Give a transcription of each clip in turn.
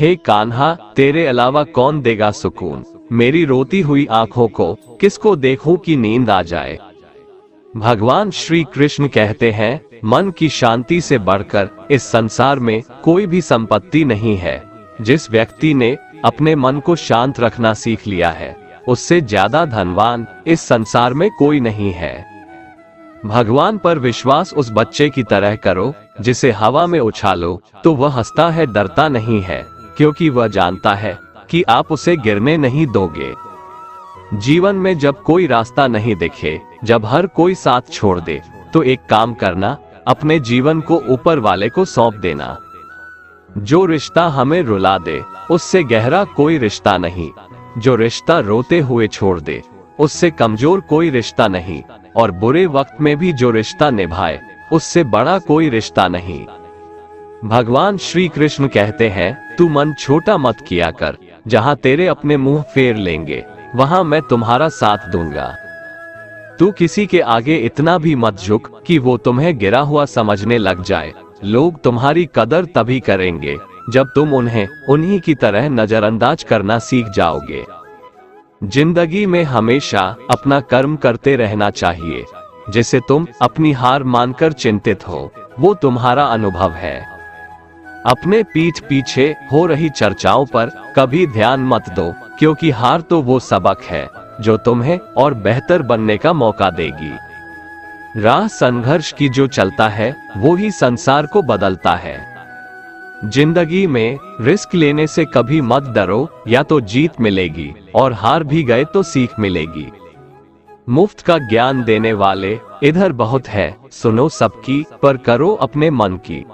हे कान्हा, तेरे अलावा कौन देगा सुकून, मेरी रोती हुई आंखों को किसको देखूं कि नींद आ जाए। भगवान श्री कृष्ण कहते हैं, मन की शांति से बढ़कर इस संसार में कोई भी संपत्ति नहीं है। जिस व्यक्ति ने अपने मन को शांत रखना सीख लिया है, उससे ज्यादा धनवान इस संसार में कोई नहीं है। भगवान पर विश्वास उस बच्चे की तरह करो जिसे हवा में उछालो तो वह हंसता है, डरता नहीं है, क्योंकि वह जानता है कि आप उसे गिरने नहीं दोगे। जीवन में जब कोई रास्ता नहीं दिखे, जब हर कोई साथ छोड़ दे, तो एक काम करना, अपने जीवन को ऊपर वाले को सौंप देना। जो रिश्ता हमें रुला दे, उससे गहरा कोई रिश्ता नहीं। जो रिश्ता रोते हुए छोड़ दे, उससे कमजोर कोई रिश्ता नहीं। और बुरे वक्त में भी जो रिश्ता निभाए, उससे बड़ा कोई रिश्ता नहीं। भगवान श्री कृष्ण कहते हैं, तू मन छोटा मत किया कर, जहां तेरे अपने मुंह फेर लेंगे, वहां मैं तुम्हारा साथ दूंगा। तू किसी के आगे इतना भी मत झुक कि वो तुम्हें गिरा हुआ समझने लग जाए। लोग तुम्हारी कदर तभी करेंगे जब तुम उन्हें उन्हीं की तरह नजरअंदाज करना सीख जाओगे। जिंदगी में हमेशा अपना कर्म करते रहना चाहिए। जिसे तुम अपनी हार मानकर चिंतित हो, वो तुम्हारा अनुभव है। अपने पीठ पीछे हो रही चर्चाओं पर कभी ध्यान मत दो, क्योंकि हार तो वो सबक है जो तुम्हें और बेहतर बनने का मौका देगी। राह संघर्ष की जो चलता है, वो ही संसार को बदलता है। जिंदगी में रिस्क लेने से कभी मत डरो, या तो जीत मिलेगी और हार भी गए तो सीख मिलेगी। मुफ्त का ज्ञान देने वाले इधर बहुत है, सुनो सबकी पर करो अपने मन की।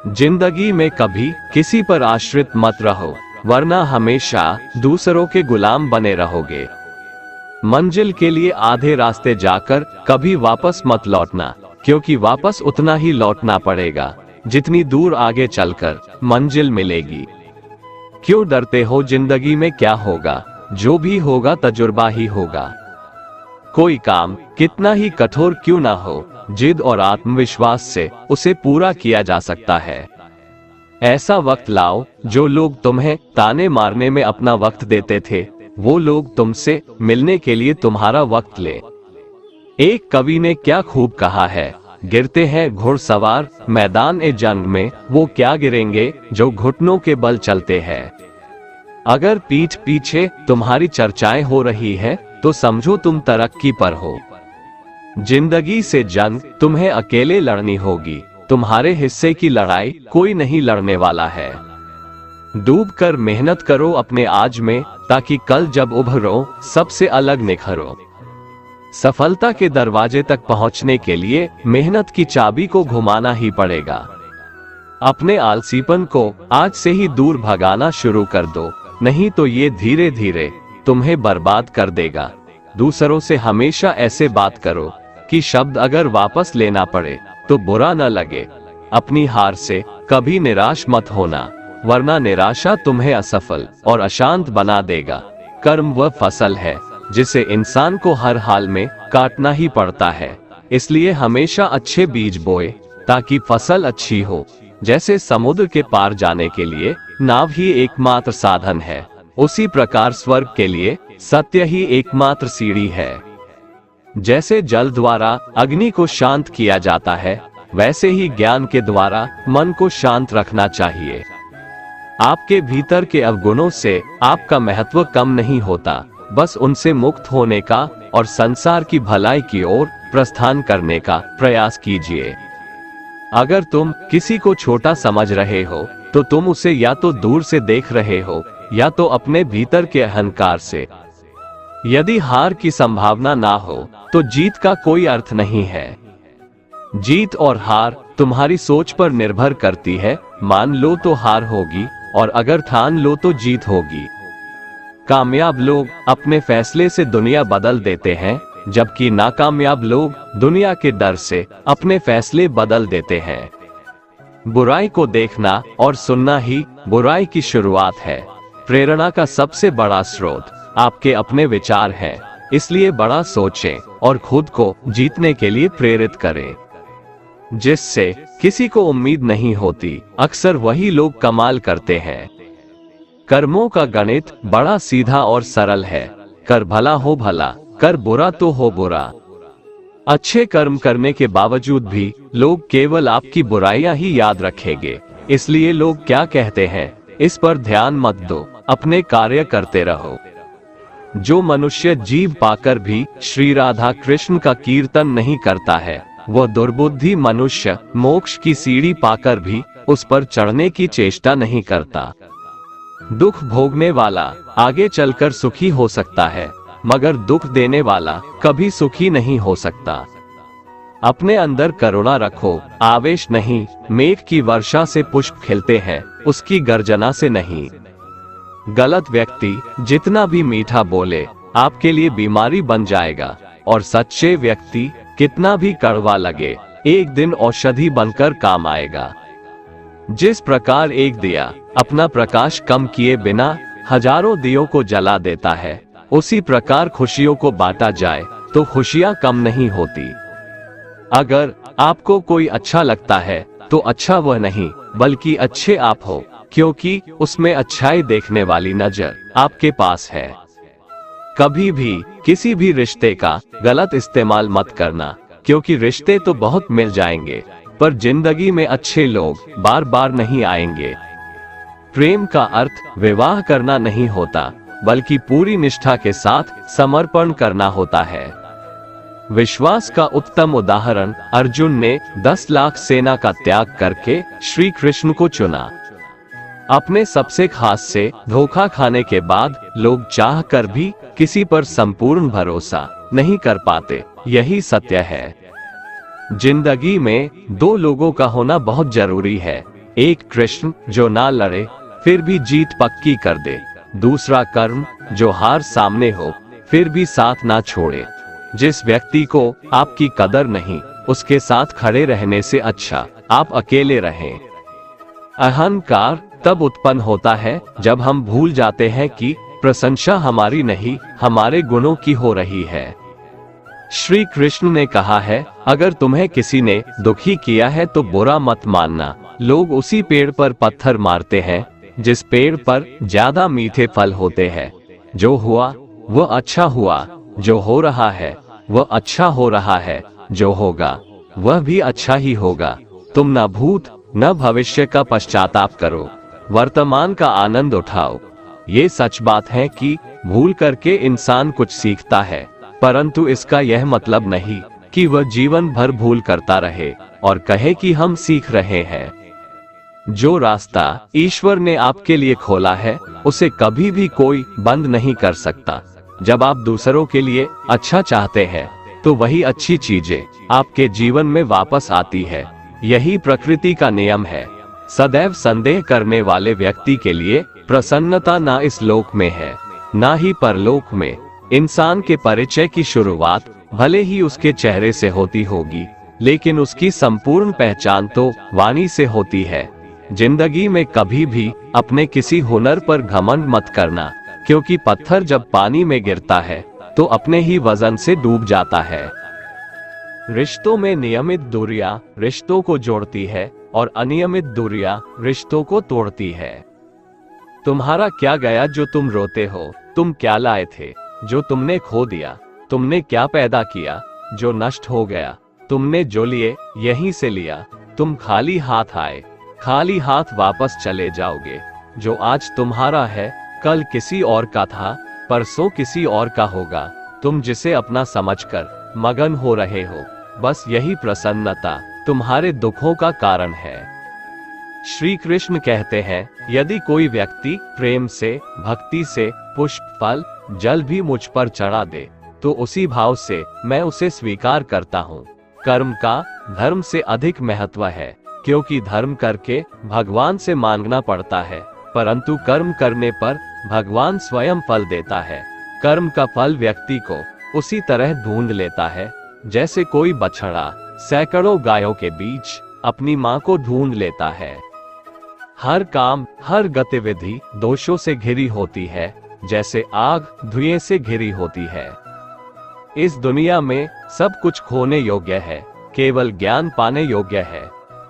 जिंदगी में कभी किसी पर आश्रित मत रहो, वरना हमेशा दूसरों के गुलाम बने रहोगे। मंजिल के लिए आधे रास्ते जाकर कभी वापस मत लौटना, क्योंकि वापस उतना ही लौटना पड़ेगा जितनी दूर आगे चलकर मंजिल मिलेगी। क्यों डरते हो, जिंदगी में क्या होगा, जो भी होगा तजुर्बा ही होगा। कोई काम कितना ही कठोर क्यों ना हो, जिद और आत्मविश्वास से उसे पूरा किया जा सकता है। ऐसा वक्त लाओ, जो लोग तुम्हें ताने मारने में अपना वक्त देते थे, वो लोग तुमसे मिलने के लिए तुम्हारा वक्त ले। एक कवि ने क्या खूब कहा है, गिरते हैं घुड़सवार मैदान ए जंग में, वो क्या गिरेंगे जो घुटनों के बल चलते हैं। अगर पीठ पीछे तुम्हारी चर्चाएं हो रही है, तो समझो तुम तरक्की पर हो। जिंदगी से जंग तुम्हें अकेले लड़नी होगी, तुम्हारे हिस्से की लड़ाई कोई नहीं लड़ने वाला है। डूबकर मेहनत करो अपने आज में, ताकि कल जब उभरो सबसे अलग निखरो। सफलता के दरवाजे तक पहुंचने के लिए मेहनत की चाबी को घुमाना ही पड़ेगा। अपने आलसीपन को आज से ही दूर भगाना शुरू कर दो, नहीं तो ये धीरे धीरे तुम्हें बर्बाद कर देगा। दूसरों से हमेशा ऐसे बात करो कि शब्द अगर वापस लेना पड़े तो बुरा न लगे। अपनी हार से कभी निराश मत होना, वरना निराशा तुम्हें असफल और अशांत बना देगा। कर्म वह फसल है जिसे इंसान को हर हाल में काटना ही पड़ता है, इसलिए हमेशा अच्छे बीज बोए ताकि फसल अच्छी हो। जैसे समुद्र के पार जाने के लिए नाव ही एकमात्र साधन है, उसी प्रकार स्वर्ग के लिए सत्य ही एकमात्र सीढ़ी है। जैसे जल द्वारा अग्नि को शांत किया जाता है, वैसे ही ज्ञान के द्वारा मन को शांत रखना चाहिए। आपके भीतर के अवगुणों से आपका महत्व कम नहीं होता, बस उनसे मुक्त होने का और संसार की भलाई की ओर प्रस्थान करने का प्रयास कीजिए। अगर तुम किसी को छोटा समझ रहे हो, तो तुम उसे या तो दूर से देख रहे हो, या तो अपने भीतर के अहंकार से। यदि हार की संभावना ना हो, तो जीत का कोई अर्थ नहीं है। जीत और हार तुम्हारी सोच पर निर्भर करती है। मान लो तो हार होगी, और अगर ठान लो तो जीत होगी। कामयाब लोग अपने फैसले से दुनिया बदल देते हैं, जबकि नाकामयाब लोग दुनिया के डर से अपने फैसले बदल देते हैं। बुराई को देखना और सुनना ही बुराई की शुरुआत है। प्रेरणा का सबसे बड़ा स्रोत आपके अपने विचार हैं, इसलिए बड़ा सोचें और खुद को जीतने के लिए प्रेरित करें। जिससे किसी को उम्मीद नहीं होती, अक्सर वही लोग कमाल करते हैं। कर्मों का गणित बड़ा सीधा और सरल है। कर भला हो भला, कर बुरा तो हो बुरा। अच्छे कर्म करने के बावजूद भी लोग केवल आपकी बुराइयां ही याद रखेंगे। इसलिए लोग क्या कहते हैं, इस पर ध्यान मत दो, अपने कार्य करते रहो। जो मनुष्य जीव पाकर भी श्री राधा कृष्ण का कीर्तन नहीं करता है, वह दुर्बुद्धि मनुष्य मोक्ष की सीढ़ी पाकर भी उस पर चढ़ने की चेष्टा नहीं करता। दुख भोगने वाला आगे चलकर सुखी हो सकता है, मगर दुख देने वाला कभी सुखी नहीं हो सकता। अपने अंदर करुणा रखो, आवेश नहीं। मेघ की वर्षा से पुष्प खिलते हैं, उसकी गर्जना से नहीं। गलत व्यक्ति जितना भी मीठा बोले आपके लिए बीमारी बन जाएगा, और सच्चे व्यक्ति कितना भी कड़वा लगे एक दिन औषधि बनकर काम आएगा। जिस प्रकार एक दिया अपना प्रकाश कम किए बिना हजारों दियों को जला देता है, उसी प्रकार खुशियों को बांटा जाए तो खुशियां कम नहीं होती। अगर आपको कोई अच्छा लगता है तो अच्छा वह नहीं बल्कि अच्छे आप हो, क्योंकि उसमें अच्छाई देखने वाली नजर आपके पास है। कभी भी किसी भी रिश्ते का गलत इस्तेमाल मत करना, क्योंकि रिश्ते तो बहुत मिल जाएंगे पर जिंदगी में अच्छे लोग बार बार नहीं आएंगे। प्रेम का अर्थ विवाह करना नहीं होता, बल्कि पूरी निष्ठा के साथ समर्पण करना होता है। विश्वास का उत्तम उदाहरण अर्जुन ने 10 लाख सेना का त्याग करके श्री कृष्ण को चुना। अपने सबसे खास से धोखा खाने के बाद लोग चाह कर भी किसी पर संपूर्ण भरोसा नहीं कर पाते, यही सत्य है। जिंदगी में दो लोगों का होना बहुत जरूरी है। एक कृष्ण जो ना लड़े फिर भी जीत पक्की कर दे, दूसरा कर्म जो हार सामने हो फिर भी साथ ना छोड़े। जिस व्यक्ति को आपकी कदर नहीं, उसके साथ खड़े रहने से अच्छा आप अकेले रहें। अहंकार तब उत्पन्न होता है जब हम भूल जाते हैं कि प्रशंसा हमारी नहीं, हमारे गुणों की हो रही है। श्री कृष्ण ने कहा है, अगर तुम्हें किसी ने दुखी किया है तो बुरा मत मानना। लोग उसी पेड़ पर पत्थर मारते हैं जिस पेड़ पर ज्यादा मीठे फल होते हैं। जो हुआ वह अच्छा हुआ, जो हो रहा है वह अच्छा हो रहा है, जो होगा वह भी अच्छा ही होगा। तुम न भूत न भविष्य का पश्चाताप करो, वर्तमान का आनंद उठाओ। ये सच बात है कि भूल करके इंसान कुछ सीखता है, परंतु इसका यह मतलब नहीं कि वह जीवन भर भूल करता रहे और कहे कि हम सीख रहे हैं। जो रास्ता ईश्वर ने आपके लिए खोला है उसे कभी भी कोई बंद नहीं कर सकता। जब आप दूसरों के लिए अच्छा चाहते हैं तो वही अच्छी चीजें आपके जीवन में वापस आती है। यही प्रकृति का नियम है। सदैव संदेह करने वाले व्यक्ति के लिए प्रसन्नता ना इस लोक में है ना ही परलोक में। इंसान के परिचय की शुरुआत भले ही उसके चेहरे से होती होगी, लेकिन उसकी संपूर्ण पहचान तो वाणी से होती है। जिंदगी में कभी भी अपने किसी हुनर पर घमंड मत करना, क्योंकि पत्थर जब पानी में गिरता है तो अपने ही वजन से डूब जाता है। रिश्तों में नियमित दूरियां रिश्तों को जोड़ती है और अनियमित दूरियां रिश्तों को तोड़ती है। तुम्हारा क्या गया जो तुम रोते हो? तुम क्या लाए थे जो तुमने खो दिया? तुमने क्या पैदा किया जो नष्ट हो गया? तुमने जो लिए यहीं से लिया। तुम खाली हाथ आए, खाली हाथ वापस चले जाओगे। जो आज तुम्हारा है कल किसी और का था, परसों किसी और का होगा। तुम जिसे अपना समझकर मगन हो रहे हो, बस यही प्रसन्नता तुम्हारे दुखों का कारण है। श्री कृष्ण कहते हैं, यदि कोई व्यक्ति प्रेम से, भक्ति से पुष्प, फल, जल भी मुझ पर चढ़ा दे तो उसी भाव से मैं उसे स्वीकार करता हूँ। कर्म का धर्म से अधिक महत्व है, क्योंकि धर्म करके भगवान से मांगना पड़ता है, परंतु कर्म करने पर भगवान स्वयं फल देता है। कर्म का फल व्यक्ति को उसी तरह ढूंढ लेता है जैसे कोई बछड़ा सैकड़ों गायों के बीच अपनी मां को ढूंढ लेता है। हर काम, हर गतिविधि दोषों से घिरी होती है, जैसे आग धुएं से घिरी होती है। इस दुनिया में सब कुछ खोने योग्य है, केवल ज्ञान पाने योग्य है।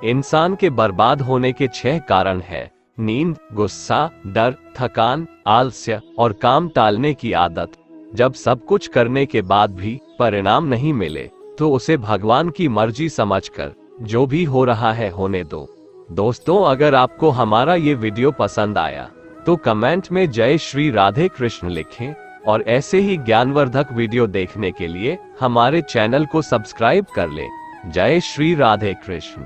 इंसान के बर्बाद होने के 6 कारण हैं। नींद, गुस्सा, डर, थकान, आलस्य और काम टालने की आदत। जब सब कुछ करने के बाद भी परिणाम नहीं मिले तो उसे भगवान की मर्जी समझकर जो भी हो रहा है होने दो। दोस्तों, अगर आपको हमारा ये वीडियो पसंद आया तो कमेंट में जय श्री राधे कृष्ण लिखें और ऐसे ही ज्ञानवर्धक वीडियो देखने के लिए हमारे चैनल को सब्सक्राइब कर लें। जय श्री राधे कृष्ण।